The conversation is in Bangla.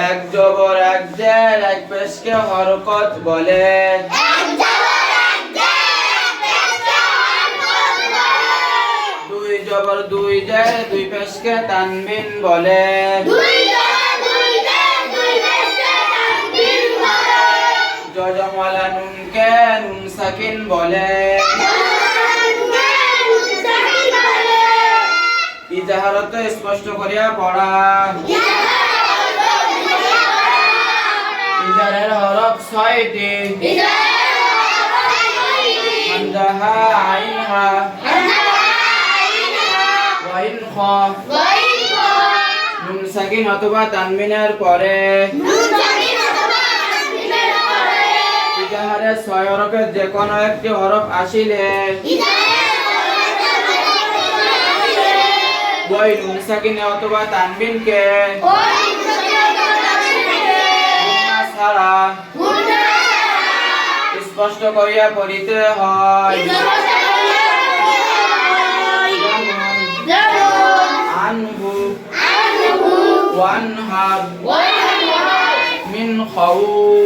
এক জবর এক জের এক পেশকে হরকত বলে। দুই জবর দুই জের দুই পেশকে তানবিন বলে। জজমওয়ালা নুনকে নুন সাকিন বলে। ইজাহারত স্পষ্ট করিয়া পড়া। ইজাহারের হরফ 6টি। হামজাহা আইনহা ওয়াইন খ। নুন সাকিন অথবা তানবিনের পরে ইজাহারের 6 হরফের যে কোনো একটি হরফ আসিলে ওই নুন সাকিনে অথবা তানবিনকে ছাড়া স্পষ্ট করিয়া পড়িতে হয়। আনহু ওয়ানহার মিন খাউফ